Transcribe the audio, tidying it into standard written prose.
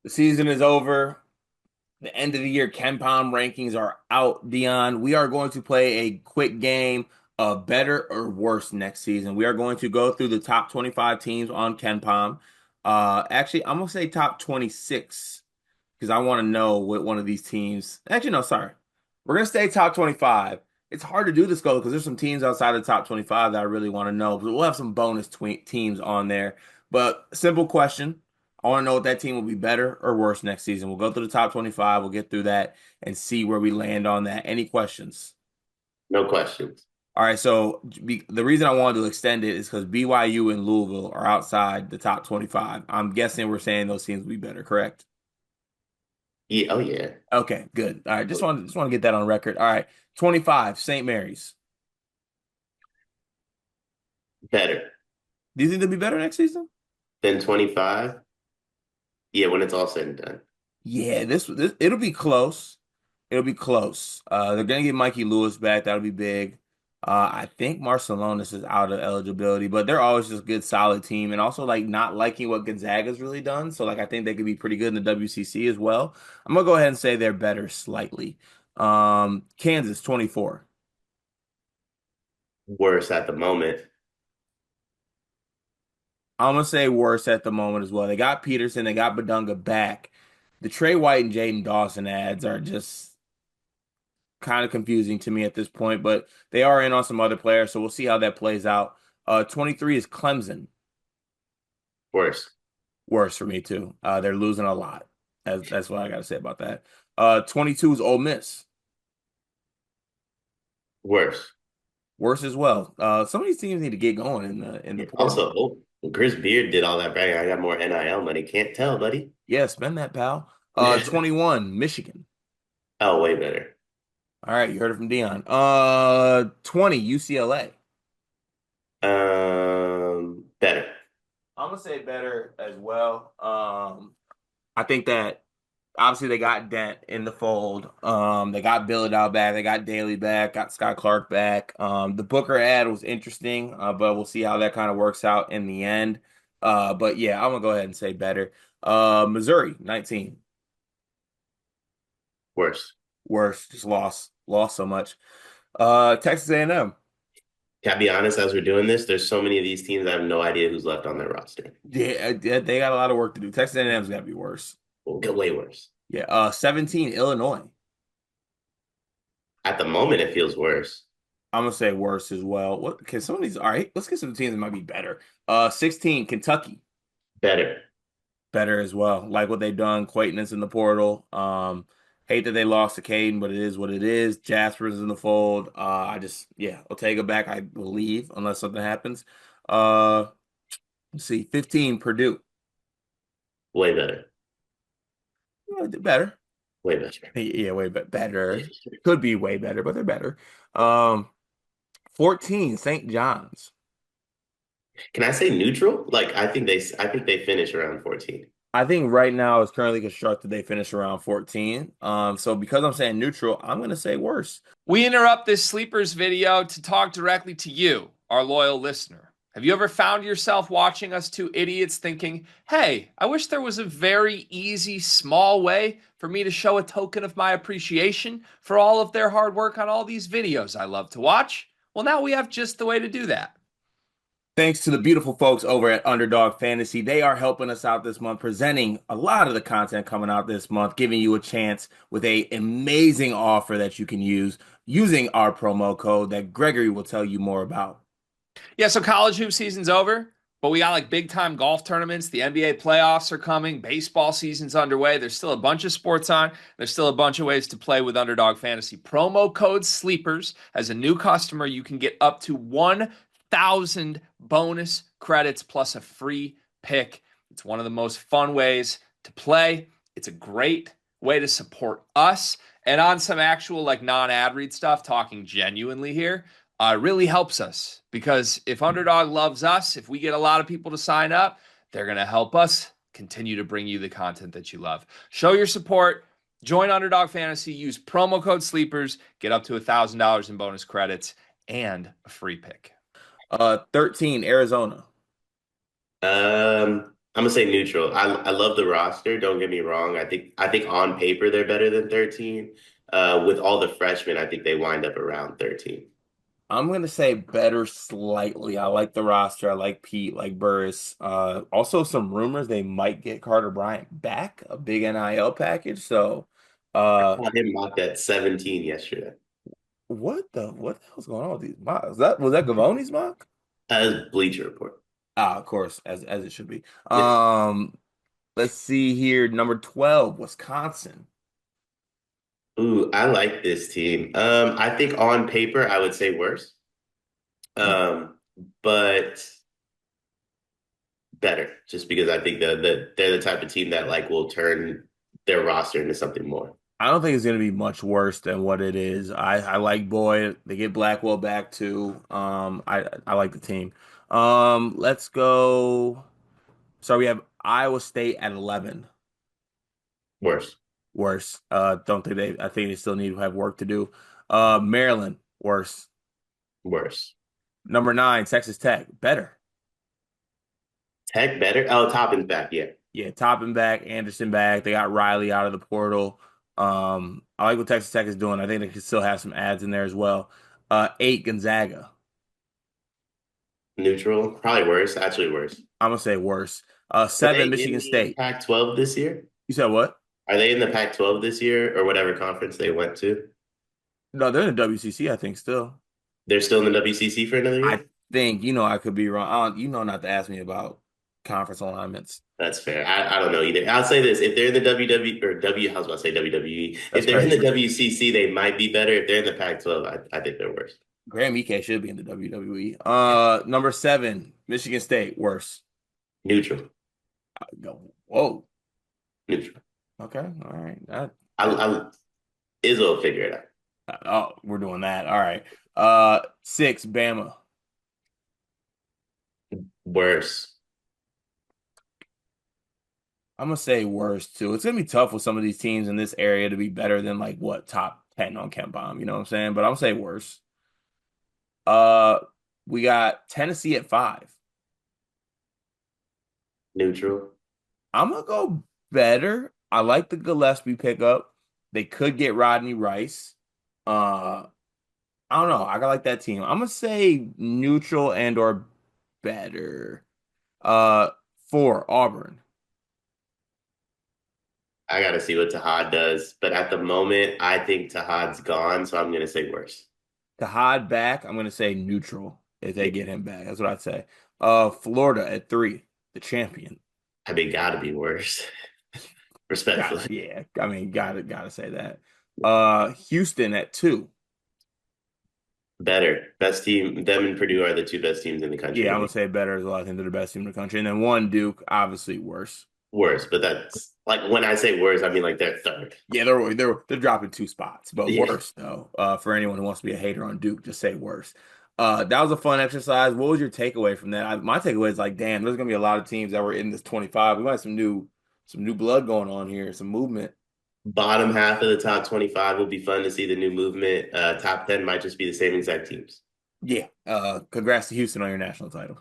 The season is over. The end of the year KenPom rankings are out, Dion. We are going to play a quick game of better or worse next season. We are going to go through the top 25 teams on KenPom. Actually, I'm gonna say top 26 because I want to know what one of these teams. Actually, no, sorry. We're gonna stay top 25. It's hard to do this goal because there's some teams outside of the top 25 that I really want to know. But we'll have some bonus teams on there. But simple question. I want to know if that team will be better or worse next season. We'll go through the top 25. We'll get through that and see where we land on that. Any questions? No questions. All right, so the reason I wanted to extend it is because BYU and Louisville are outside the top 25. I'm guessing we're saying those teams will be better, correct? Yeah, oh yeah. Okay, good. All right, just want to get that on record. All right, 25, St. Mary's. Better Do you think they'll be better next season? than 25. Yeah, when it's all said and done. Yeah, this it'll be close. It'll be close. They're gonna get Mikey Lewis back. That'll be big. I think Marcelonis is out of eligibility, but they're always just a good, solid team, and also like not liking what Gonzaga's really done. So like I think they could be pretty good in the WCC as well. I'm gonna go ahead and say they're better slightly. Kansas 24. Worse at the moment. I'm gonna say worse at the moment as well. They got Peterson, they got Badunga back. The Trey White and Jaden Dawson ads are just kind of confusing to me at this point, but they are in on some other players, so we'll see how that plays out. 23 is Clemson. Worse. Worse for me too. They're losing a lot. That's what I gotta say about that. 22 is Ole Miss. Worse. Worse as well. Some of these teams need to get going in the Yeah, portal. also, Chris Beard did all that bragging. I got more NIL money. Can't tell, buddy. Yeah, spend that, pal. 21, Michigan. Oh, way better. All right, you heard it from Dion. 20, UCLA. Better. I'm gonna say better as well. I think that obviously they got Dent in the fold. They got Billidow back, they got Daly back, got Scott Clark back. The Booker ad was interesting, but we'll see how that kind of works out in the end. But yeah, I'm gonna go ahead and say better. Missouri, 19. Worse. Worse, just lost so much. Texas A&M. Can I be honest, as we're doing this, there's so many of these teams I have no idea who's left on their roster. Yeah, they got a lot of work to do. Texas A&M's got to be worse. Will get way worse. Yeah, 17, Illinois. At the moment, it feels worse. I'm gonna say worse as well. What can some of these? All right, let's get some teams that might be better. 16, Kentucky, Better. better as well. Like what they've done. Quayton is in the portal. Hate that they lost to Caden, but it is what it is. Jasper's in the fold. Yeah, I'll take it back. I believe, unless something happens. Uh, let's see, 15, Purdue. Way better. Yeah, they're better. Way better. Yeah, better. Could be way better, but they're better. Um, 14, St. John's. Can I say neutral? Like I think they finish around 14. I think right now it's currently constructed. They finish around 14. So because I'm saying neutral, I'm gonna say worse. We interrupt this sleepers video to talk directly to you, our loyal listener. Have you ever found yourself watching us two idiots thinking, hey, I wish there was a very easy, small way for me to show a token of my appreciation for all of their hard work on all these videos I love to watch? Well, now we have just the way to do that. Thanks to the beautiful folks over at Underdog Fantasy. They are helping us out this month, presenting a lot of the content coming out this month, giving you a chance with a amazing offer that you can use using our promo code that Gregory will tell you more about. Yeah, so college hoop season's over, but we got like big time golf tournaments. The NBA playoffs are coming. Baseball season's underway. There's still a bunch of sports on. There's still a bunch of ways to play with Underdog Fantasy. Promo code SLEEPERS. As a new customer, you can get up to 1,000 bonus credits plus a free pick. It's one of the most fun ways to play. It's a great way to support us. And on some actual like non-ad read stuff, talking genuinely here, really helps us because if Underdog loves us, if we get a lot of people to sign up, they're going to help us continue to bring you the content that you love. Show your support. Join Underdog Fantasy. Use promo code SLEEPERS. Get up to $1,000 in bonus credits and a free pick. 13, Arizona. I'm gonna say neutral. I love the roster. Don't get me wrong. I think on paper they're better than 13. With all the freshmen, I think they wind up around 13. I'm gonna say better slightly. I like the roster. I like Pete, like Burris. Also some rumors they might get Carter Bryant back, a big NIL package. So, I uh, caught him mocked at 17 yesterday. what the hell's going on with these mocks? Was that Gavoni's mock? As Bleacher Report. Ah, of course, as it should be. Yes. Let's see here. Number 12, Wisconsin. Ooh, I like this team. I think on paper I would say worse. Um, but better, just because I think that they're the type of team that like will turn their roster into something more. I don't think it's going to be much worse than what it is. I like Boyd. They get Blackwell back too. I like the team. Let's go. So we have Iowa State at 11. Worse, Worse. Don't think they. I think they still need to have work to do. Maryland worse. worse. Number 9, Texas Tech better. Tech better. Oh, Toppin's back. Yeah, Yeah, Toppin back, Anderson back. They got Riley out of the portal. I like what Texas Tech is doing. I think they can still have some ads in there as well. 8, Gonzaga. neutral. Probably worse. Actually, worse. I'm gonna say worse. Are they 7, in Michigan the State. Pac-12 this year? You said what? Are they in the Pac-12 this year or whatever conference they went to? No, they're in the WCC, I think still. They're still in the WCC for another I year? think, I could be wrong. Not to ask me about conference alignments. That's fair. I don't know either. I'll say this. If they're in the WW or W, I was about to say WWE. If That's they're in the crazy. WCC, they might be better. If they're in the Pac-12, I think they're worse. Graham Ike should be in the WWE. Number 7, Michigan State, worse. Neutral. Whoa. Neutral. Okay, all right. I Izzo will figure it out. Oh, we're doing that. All right. 6, Bama. Worse. I'm gonna say worse too. It's gonna be tough with some of these teams in this area to be better than like what top 10 on KenPom. You know what I'm saying? But I'm gonna say worse. Uh, we got Tennessee at 5. Neutral. I'm gonna go better. I like the Gillespie pickup. They could get Rodney Rice. Uh, I don't know. I like that team. I'm gonna say neutral and or better. Uh, 4, Auburn. I got to see what Tahad does. But at the moment, I think Tahad's gone. So I'm going to say worse. Kahad back. I'm gonna say neutral if they Yeah. get him back. That's what I'd say. Florida at 3, the champion. I mean, got to be worse, Got respectfully. yeah. I mean, gotta say that. Houston at 2. Better. Best team. Them and Purdue are the two best teams in the country Yeah, to I'm gonna me. say better as well. I think they're the best team in the country. And then 1, Duke, obviously worse. Worse, but that's like when I say worse, I mean like they're third. Yeah, they're dropping 2 spots, but Yeah. worse though. For anyone who wants to be a hater on Duke, just say worse. That was a fun exercise. What was your takeaway from that? My takeaway is like, damn, there's gonna be a lot of teams that were in this 25. We might have some new blood going on here, some movement. Bottom half of the top 25 will be fun to see the new movement. Top 10 might just be the same exact teams. Yeah. Congrats to Houston on your national title.